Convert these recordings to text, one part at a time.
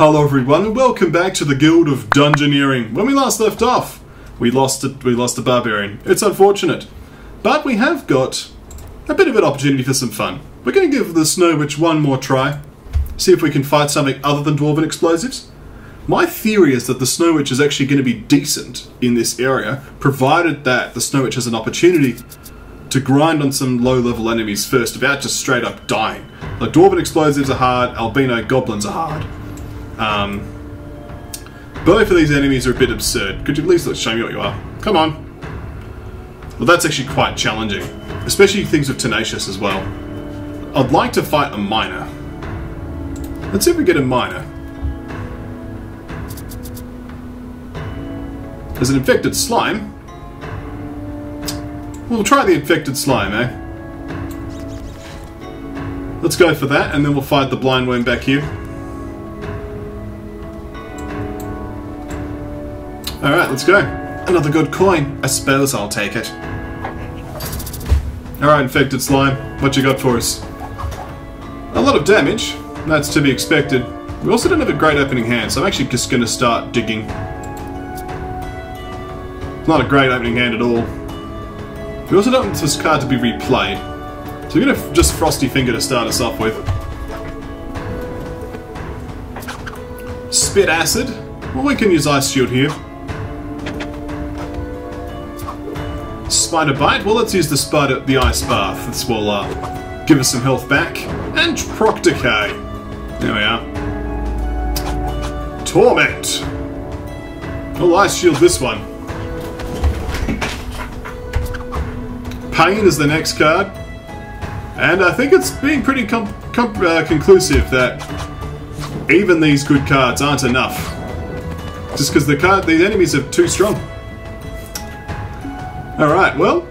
Hello everyone and welcome back to the Guild of Dungeoneering. When we last left off, we lost a barbarian. It's unfortunate. But we have got a bit of an opportunity for some fun. We're going to give the Snow Witch one more try. See if we can fight something other than dwarven explosives. My theory is that the Snow Witch is actually going to be decent in this area, provided that the Snow Witch has an opportunity to grind on some low-level enemies first without just straight up dying. Like, dwarven explosives are hard, albino goblins are hard. Both of these enemies are a bit absurd. Could you at least show me what you are? Come on. Well, that's actually quite challenging. Especially things with tenacious as well. I'd like to fight a miner. Let's see if we get a miner. There's an infected slime. We'll try the infected slime, eh? Let's go for that, and then we'll fight the blind worm back here. Alright, let's go. Another good coin. I suppose I'll take it. Alright, infected slime. What you got for us? A lot of damage. That's to be expected. We also don't have a great opening hand, so I'm actually just going to start digging. It's not a great opening hand at all. We also don't want this card to be replayed. So we're going to just Frosty Finger to start us off with. Spit Acid. Well, we can use Ice Shield here. Spider Bite. Well, let's use the Ice Bath. This will give us some health back. And Proc Decay. There we are. Torment. We'll Ice Shield this one. Pain is the next card. And I think it's being pretty conclusive that even these good cards aren't enough. Just because these enemies are too strong. Alright, well.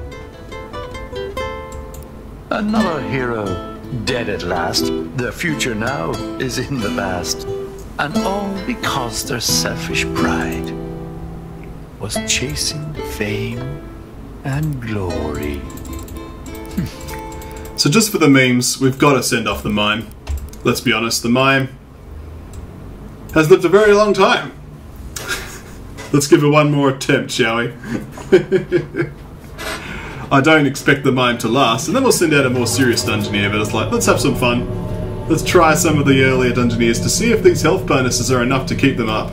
Another hero dead at last. The future now is in the past. And all because their selfish pride was chasing fame and glory. So just for the memes, we've got to send off the mime. Let's be honest, the mime has lived a very long time. Let's give it one more attempt, shall we? I don't expect the mime to last, and then we'll send out a more serious Dungeoneer, but it's like, let's have some fun. Let's try some of the earlier Dungeoneers to see if these health bonuses are enough to keep them up.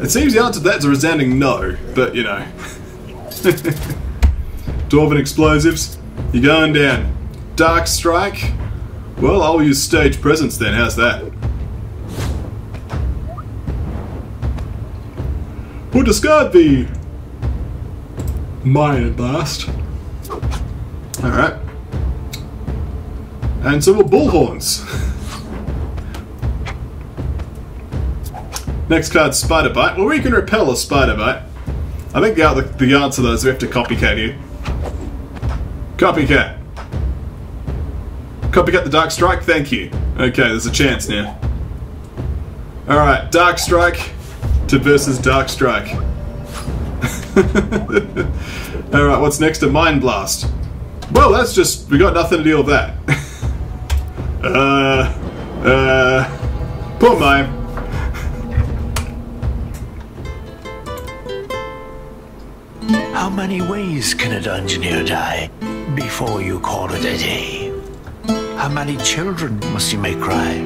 It seems the answer to that is a resounding no, but you know. Dwarven explosives, you're going down. Dark Strike, well, I'll use Stage Presence then, how's that? We'll discard the Minor Blast. Alright. And so we'll Bullhorns. Next card, Spider Bite. Well, we can repel a Spider Bite. I think the answer though is we have to copycat here. Copycat. Copycat the Dark Strike, thank you. Okay, there's a chance now. Alright, Dark Strike versus Dark Strike. Alright, what's next? A Mind Blast. Well, that's just, we got nothing to deal with that. Poor mime. How many ways can a Dungeoneer die before you call it a day? How many children must you make cry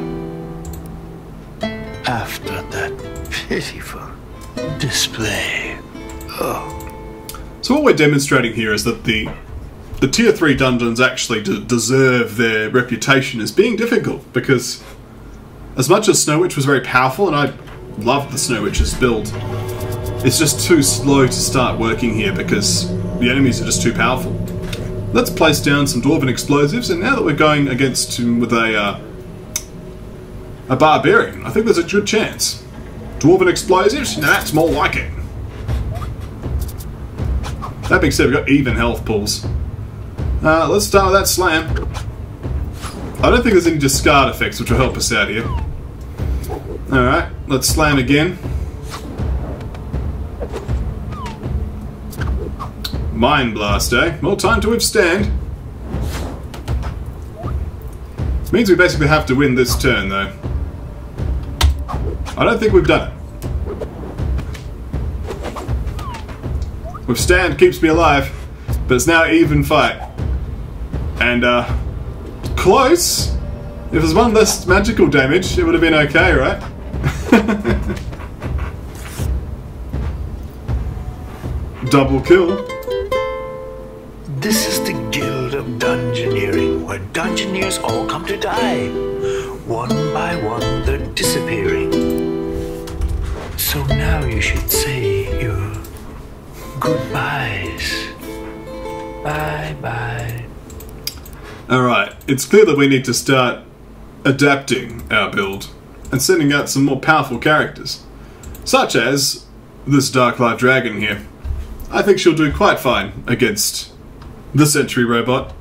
after that pitiful display? Oh. So what we're demonstrating here is that the tier 3 dungeons actually deserve their reputation as being difficult, because as much as Snow Witch was very powerful, and I loved the Snow Witch's build, it's just too slow to start working here because the enemies are just too powerful. Let's place down some dwarven explosives, and now that we're going against him with a barbarian, I think there's a good chance. Dwarven explosives? Now that's more like it. That being said, we've got even health pools. Let's start with that slam. I don't think there's any discard effects which will help us out here. Alright, let's slam again. Mind Blast, eh? Well, time to withstand. Means we basically have to win this turn, though. I don't think we've done it. Withstand keeps me alive, but it's now even fight. And, close. If there's one less magical damage, it would have been okay, right? Double kill. This is the Guild of Dungeoneering, where dungeoneers all come to die. One by one, they're disappearing. So now you should say your goodbyes. Bye-bye. Alright, it's clear that we need to start adapting our build and sending out some more powerful characters, such as this Darklight Dragon here. I think she'll do quite fine against the Sentry Robot.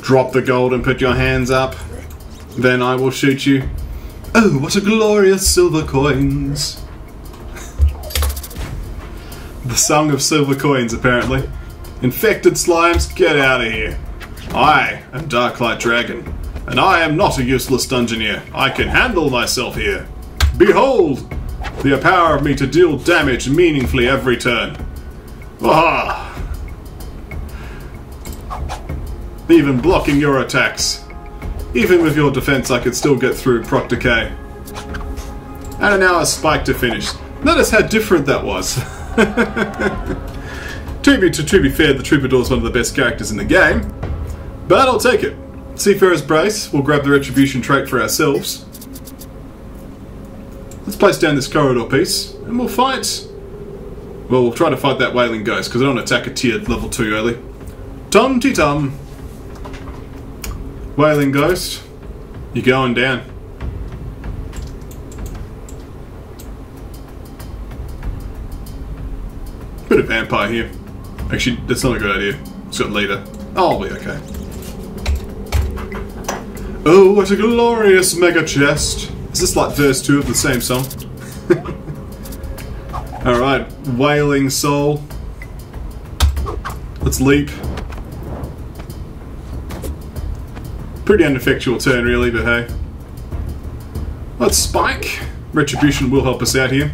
Drop the gold and put your hands up, then I will shoot you. Oh, what a glorious silver coins! The song of silver coins, apparently. Infected slimes, get out of here. I am Darklight Dragon, and I am not a useless dungeoneer. I can handle myself here. Behold, the power of me to deal damage meaningfully every turn. Aha! Even blocking your attacks. Even with your defense, I could still get through proc decay. And now a spike to finish. Notice how different that was. To be fair, the Troubadour is one of the best characters in the game, but I'll take it. Seafarer's Brace, we'll grab the Retribution trait for ourselves. Let's place down this corridor piece, and we'll fight... Well, we'll try to fight that Wailing Ghost, because I don't want to attack a tier level 2 early. Tum-ti-tum! Wailing Ghost, you're going down. Bit of vampire here. Actually, that's not a good idea. It's got leader. Oh, I'll be okay. Oh, what a glorious mega chest. Is this like verse 2 of the same song? Alright, Wailing Soul. Let's leap. Pretty ineffectual turn really, but hey. Let's spike. Retribution will help us out here.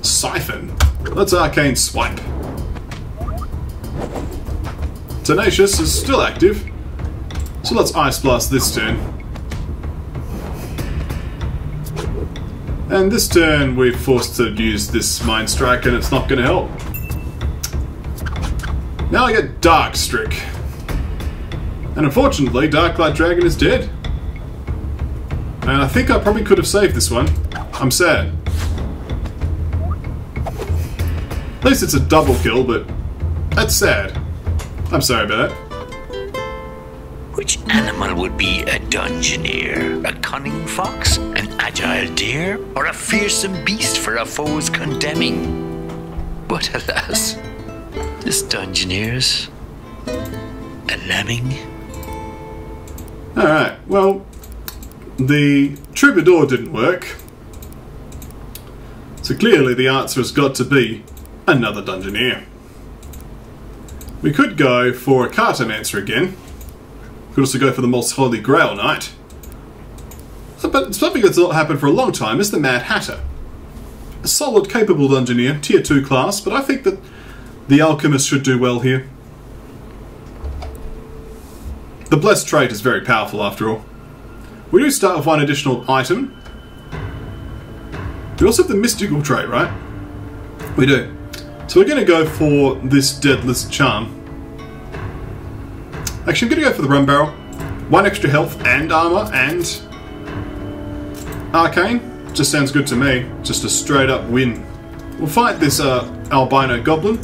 Siphon. Let's arcane swipe. Tenacious is still active, so let's ice blast this turn. And this turn we're forced to use this Mind Strike and it's not going to help. Now I get Dark Strike. And unfortunately, Darklight Dragon is dead. And I think I probably could have saved this one. I'm sad. At least it's a double kill, but that's sad. I'm sorry about that. Which animal would be a dungeoneer? A cunning fox? An agile deer? Or a fearsome beast for a foe's condemning? But alas, this dungeoneer's a lemming. Alright, well, the Troubadour didn't work. So clearly the answer has got to be another dungeoneer. We could go for a Cartomancer again. We could also go for the Most Holy Grail Knight. But something that's not happened for a long time is the Mad Hatter. A solid, capable dungeoneer, tier 2 class, but I think that the Alchemist should do well here. The Blessed trait is very powerful after all. We do start with one additional item. We also have the Mystical trait, right? We do. So we're going to go for this Deadless Charm. Actually, I'm going to go for the Rum Barrel. 1 extra health and armor and Arcane. Just sounds good to me. Just a straight up win. We'll fight this albino goblin.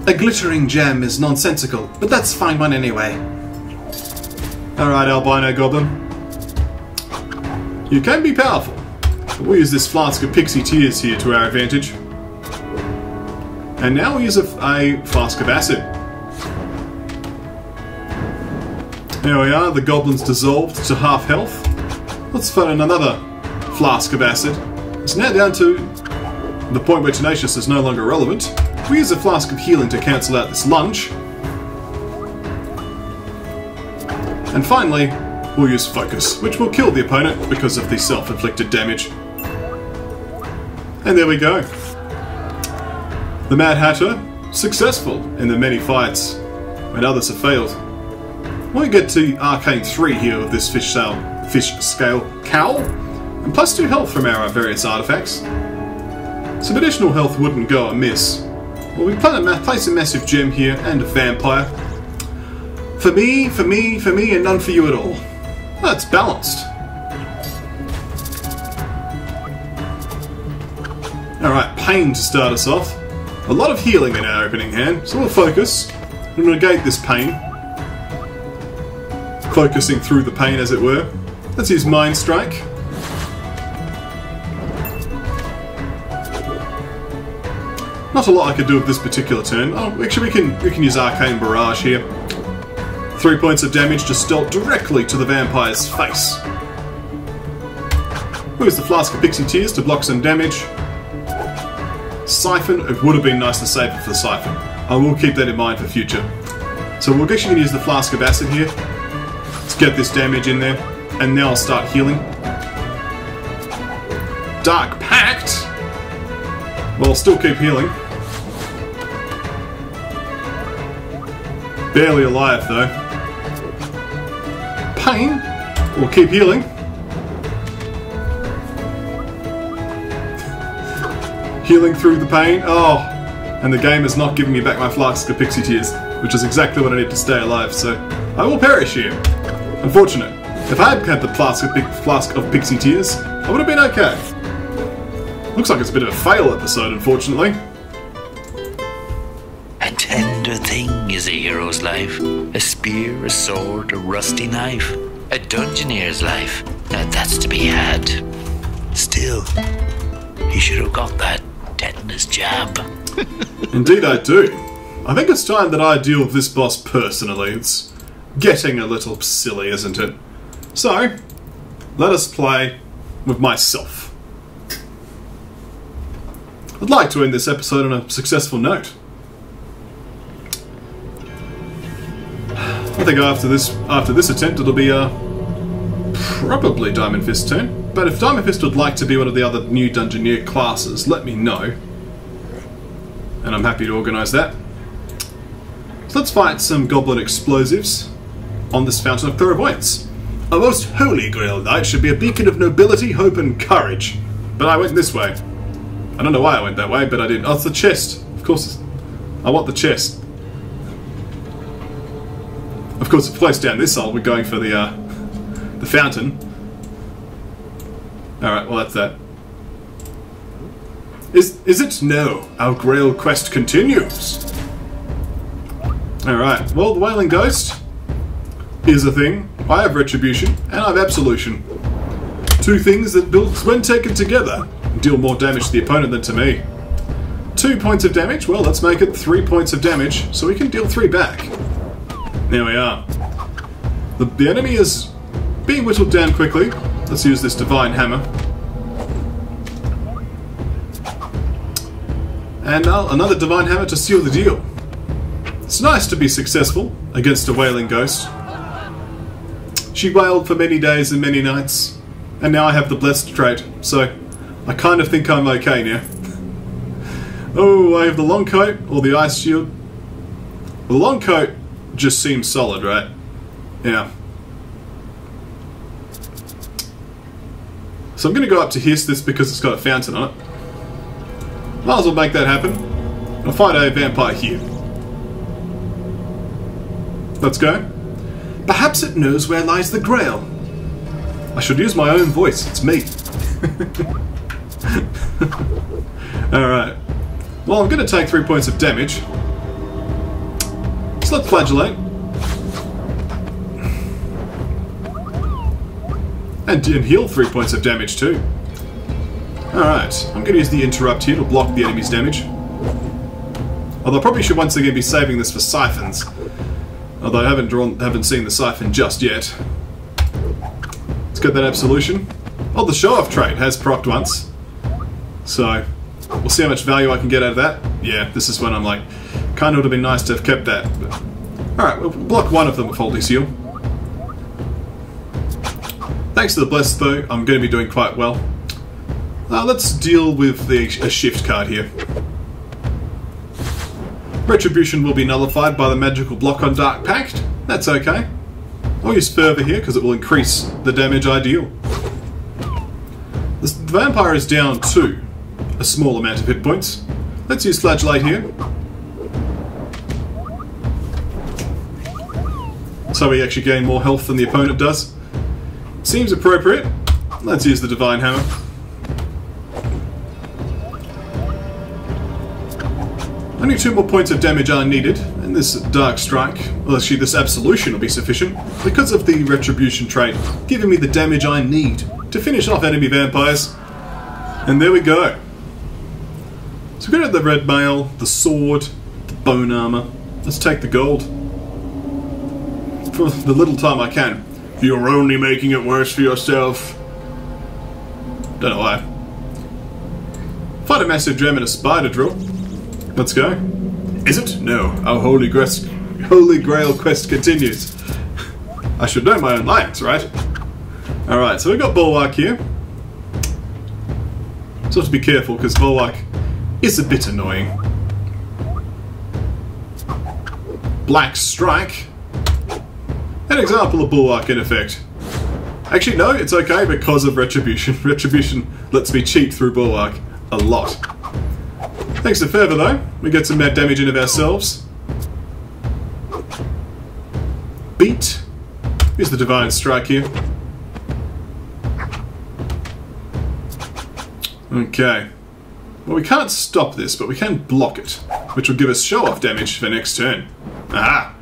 A glittering gem is nonsensical, but that's fine one anyway. Alright, albino goblin. You can be powerful. But we'll use this flask of pixie tears here to our advantage. And now we'll use a flask of acid. There we are, the goblin's dissolved to half health. Let's find another flask of acid. It's now down to the point where Tenacious is no longer relevant, we use a Flask of Healing to cancel out this lunge. And finally, we'll use Focus, which will kill the opponent because of the self-inflicted damage. And there we go. The Mad Hatter, successful in the many fights when others have failed. When we get to Arcane 3 here with this fish scale cowl, and plus 2 health from our various artifacts. Some additional health wouldn't go amiss. Well, we place a massive gem here and a vampire. For me, and none for you at all. That's balanced. Alright, pain to start us off. A lot of healing in our opening hand, so we'll focus and negate this pain. Focusing through the pain, as it were. Let's use Mind Strike. Not a lot I could do with this particular turn. Oh, actually, we can use Arcane Barrage here. 3 points of damage just dealt directly to the vampire's face. We'll use the Flask of Pixie Tears to block some damage. Siphon, it would have been nice to save it for the Siphon. I will keep that in mind for future. So we're actually going to use the Flask of Acid here. Let's get this damage in there. And now I'll start healing. Dark Pact! Well, I'll still keep healing. Barely alive though. Pain! We'll keep healing. Healing through the pain. Oh! And the game is not giving me back my Flask of Pixie Tears, which is exactly what I need to stay alive, so I will perish here. Unfortunate. If I had the Flask of Pixie Tears, I would have been okay. Looks like it's a bit of a fail episode, unfortunately. A tender thing is a hero's life. A spear, a sword, a rusty knife. A dungeoneer's life. Now that's to be had. Still, he should have got that tetanus jab. Indeed I do. I think it's time that I deal with this boss personally. It's getting a little silly, isn't it? So, let us play with myself. I'd like to end this episode on a successful note. I think after this attempt it'll be probably Diamond Fist's turn. But if Diamond Fist would like to be one of the other new Dungeoneer classes, let me know. And I'm happy to organise that. So let's fight some Goblin Explosives on this Fountain of Clairvoyance. A most holy Grail Knight should be a beacon of nobility, hope and courage. But I went this way. I don't know why I went that way, but I did. Oh, it's the chest. Of course, I want the chest. Of course, if we place down this hole, we're going for the fountain. Alright, well that's that. Is it? No. Our Grail quest continues. Alright, well the Wailing Ghost is a thing. I have Retribution, and I have Absolution. Two things that builds, when taken together, deal more damage to the opponent than to me. 2 points of damage, well let's make it 3 points of damage, so we can deal 3 back. There we are. The enemy is being whittled down quickly. Let's use this Divine Hammer. And another Divine Hammer to seal the deal. It's nice to be successful against a Wailing Ghost. She wailed for many days and many nights, and now I have the Blessed trait, so I kind of think I'm okay now. Oh, I have the Long Coat or the Ice Shield. The Long Coat just seems solid, right? Yeah. So I'm going to go up to hiss this because it's got a fountain on it. Might as well make that happen. I'll fight a vampire here. Let's go. Perhaps it knows where lies the Grail. I should use my own voice, it's me. Alright. Well, I'm going to take 3 points of damage. So let's Flagellate. And heal 3 points of damage too. Alright, I'm going to use the Interrupt here to block the enemy's damage. Although I probably should once again be saving this for Siphons. Although I haven't seen the Siphon just yet. Let's get that Absolution. Oh, the Show-Off trait has procced once. So, We'll see how much value I can get out of that. Yeah, this is when I'm like, kind of would have been nice to have kept that. Alright, we'll block one of them with Holy Seal. Thanks to the Bless, though, I'm going to be doing quite well. Let's deal with a shift card here. Retribution will be nullified by the magical block on Dark Pact. That's okay. I'll use Fervor here because it will increase the damage I deal. The vampire is down to a small amount of hit points. Let's use Flagellate here. So we actually gain more health than the opponent does. Seems appropriate. Let's use the Divine Hammer. Only 2 more points of damage are needed, and this Dark Strike, well actually this Absolution will be sufficient, because of the Retribution trait, giving me the damage I need to finish off enemy vampires. And there we go. So we're going to have the red mail, the sword, the bone armor. Let's take the gold. For the little time I can. You're only making it worse for yourself. Don't know why. Fight a massive gem and a spider drill. Let's go. Is it? No. Our Holy Grail quest continues. I should know my own lines, right? Alright, so we've got Bulwark here. So have to be careful because Bulwark is a bit annoying. Black Strike. An example of Bulwark in effect. Actually, no, it's okay because of Retribution. Retribution lets me cheat through Bulwark a lot. Thanks to Fervor, though, we get some mad damage into ourselves. Beat. Here's the Divine Strike here. Okay. Well, we can't stop this, but we can block it, which will give us show-off damage for next turn. Aha!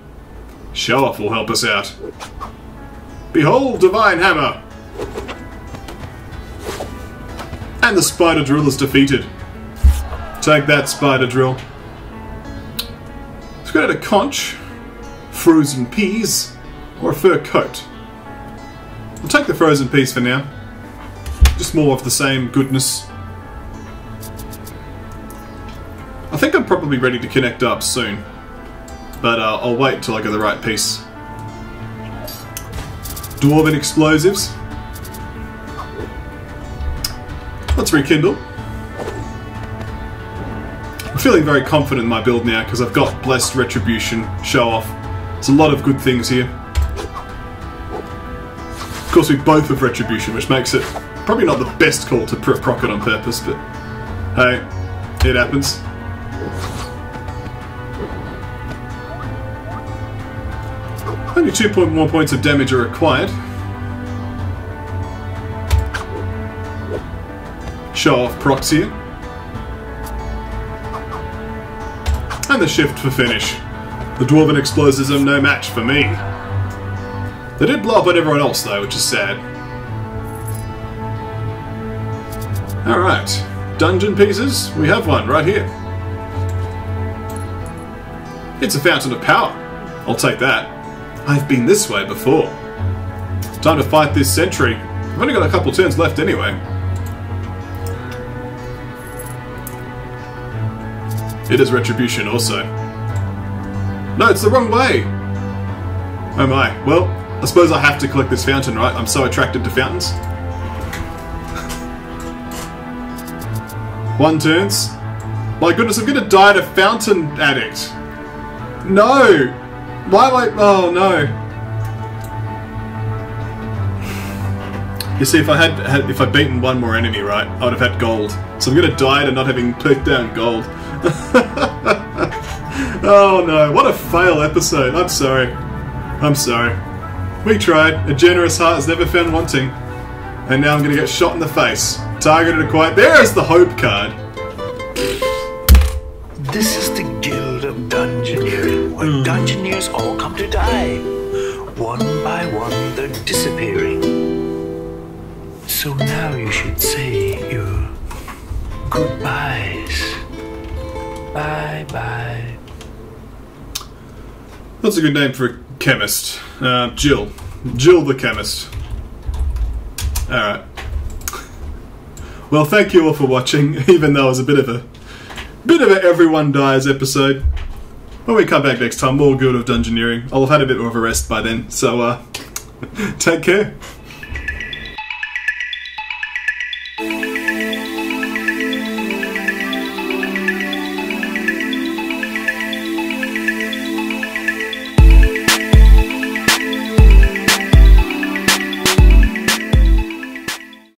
Show-off will help us out. Behold, Divine Hammer! And the Spider Drill is defeated. Take that, Spider Drill. Let's go to conch, frozen peas, or a fur coat. We'll take the frozen peas for now. Just more of the same goodness. I think I'm probably ready to connect up soon, but I'll wait until I get the right piece. Dwarven explosives. Let's rekindle. I'm feeling very confident in my build now because I've got Blessed Retribution, Show Off. There's a lot of good things here. Of course we both have Retribution, which makes it probably not the best call to proc it on purpose, but hey, it happens. Only 2 more points of damage are required. Show off procs here. And the shift for finish. The Dwarven Explosives are no match for me. They did blow up on everyone else though, which is sad. Alright. Dungeon pieces. We have one right here. It's a Fountain of Power. I'll take that. I've been this way before. Time to fight this sentry. I've only got a couple turns left anyway. It is Retribution also. No, it's the wrong way! Oh my. Well, I suppose I have to collect this fountain, right? I'm so attracted to fountains. 1 turns. My goodness, I'm gonna die to Fountain Addict. No! Why am I... Oh no. You see, if I'd beaten one more enemy, right, I would have had gold. So I'm gonna die to not having put down gold. Oh no, what a fail episode. I'm sorry. I'm sorry. We tried. A generous heart is never found wanting. And now I'm gonna get shot in the face. Targeted acquired. There is the hope card. This is the Guild of Dungeoneering, where Dungeoneers all come to die. One by one, they're disappearing. So now you should say your goodbyes. Bye-bye. That's a good name for a chemist. Jill. Jill the chemist. Alright. Well, thank you all for watching, even though it was a bit of a everyone dies episode. When we come back next time, more Guild of Dungeoneering. I'll have had a bit more of a rest by then, so take care.